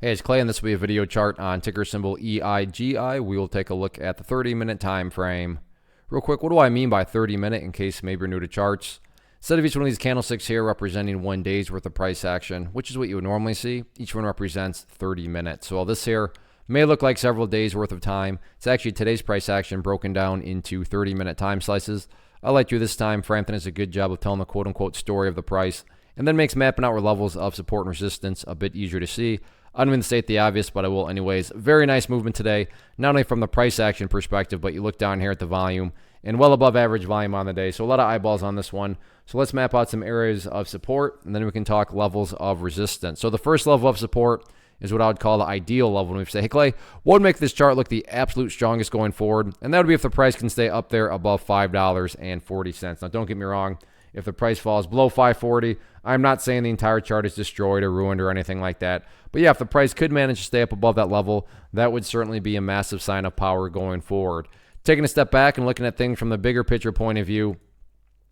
Hey, it's Clay, and this will be a video chart on ticker symbol EIGI. We will take a look at the 30-minute time frame. Real quick, what do I mean by 30-minute in case maybe you're new to charts? Instead of each one of these candlesticks here representing 1 day's worth of price action, which is what you would normally see, each one represents 30 minutes. So while this here may look like several days worth of time, it's actually today's price action broken down into 30-minute time slices. I like to this time. Frampton does a good job of telling the quote-unquote story of the price and then makes mapping out where levels of support and resistance a bit easier to see. I don't even state the obvious, but I will anyways. Very nice movement today, not only from the price action perspective, but you look down here at the volume and well above average volume on the day. So a lot of eyeballs on this one. So let's map out some areas of support, and then we can talk levels of resistance. So the first level of support is what I would call the ideal level. When we say, hey Clay, what would make this chart look the absolute strongest going forward? And that would be if the price can stay up there above $5.40. Now don't get me wrong. If the price falls below $5.40, I'm not saying the entire chart is destroyed or ruined or anything like that. But yeah, if the price could manage to stay up above that level, that would certainly be a massive sign of power going forward. Taking a step back and looking at things from the bigger picture point of view,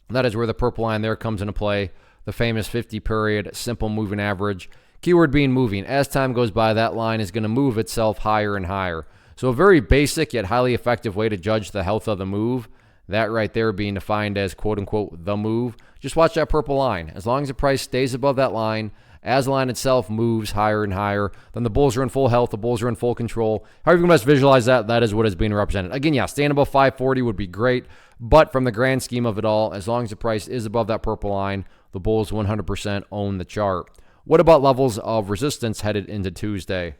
that is where the purple line there comes into play, the famous 50-period simple moving average. Keyword being moving. As time goes by, that line is going to move itself higher and higher. So a very basic yet highly effective way to judge the health of the move, that right there being defined as quote-unquote the move. Just watch that purple line. As long as the price stays above that line, as the line itself moves higher and higher, then the bulls are in full health, the bulls are in full control. However you can best visualize that, that is what is being represented. Again, yeah, staying above 540 would be great, but from the grand scheme of it all, as long as the price is above that purple line, the bulls 100% own the chart. What about levels of resistance headed into Tuesday?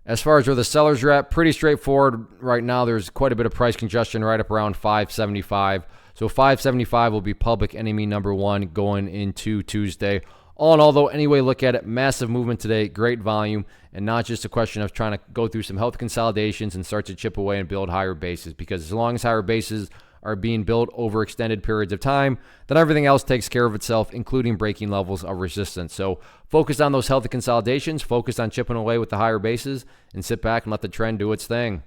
As far as where the sellers are at, pretty straightforward. Right now, there's quite a bit of price congestion right up around 575. So 575 will be public enemy number one going into Tuesday. All in all, though, anyway, look at it. Massive movement today, great volume, and not just a question of trying to go through some health consolidations and start to chip away and build higher bases. Because as long as higher bases are being built over extended periods of time, then everything else takes care of itself, including breaking levels of resistance. So focus on those healthy consolidations, focus on chipping away with the higher bases, and sit back and let the trend do its thing.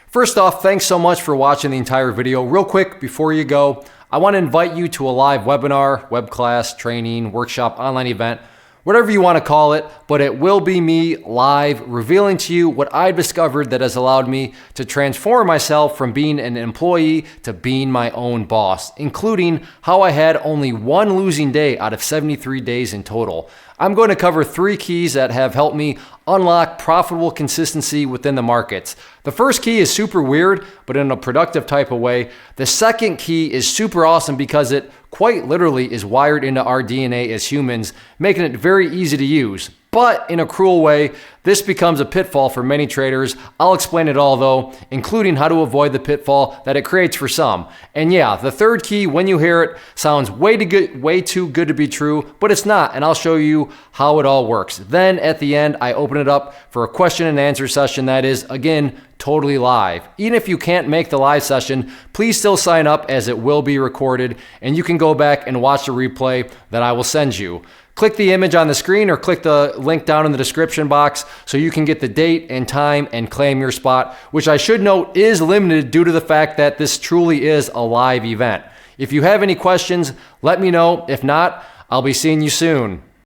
First off, thanks so much for watching the entire video. Real quick, before you go, I want to invite you to a live webinar, web class, training, workshop, online event, whatever you want to call it, but it will be me live revealing to you what I discovered that has allowed me to transform myself from being an employee to being my own boss, including how I had only one losing day out of 73 days in total. I'm going to cover 3 keys that have helped me unlock profitable consistency within the markets. The first key is super weird, but in a productive type of way. The second key is super awesome because it quite literally is wired into our DNA as humans, making it very easy to use. But in a cruel way, this becomes a pitfall for many traders. I'll explain it all though, including how to avoid the pitfall that it creates for some. And yeah, the third key, when you hear it, sounds way too good to be true, but it's not, and I'll show you how it all works. Then at the end, I open it up for a question and answer session that is, again, totally live. Even if you can't make the live session, please still sign up as it will be recorded, and you can go back and watch the replay that I will send you. Click the image on the screen or click the link down in the description box so you can get the date and time and claim your spot, which I should note is limited due to the fact that this truly is a live event. If you have any questions, let me know. If not, I'll be seeing you soon.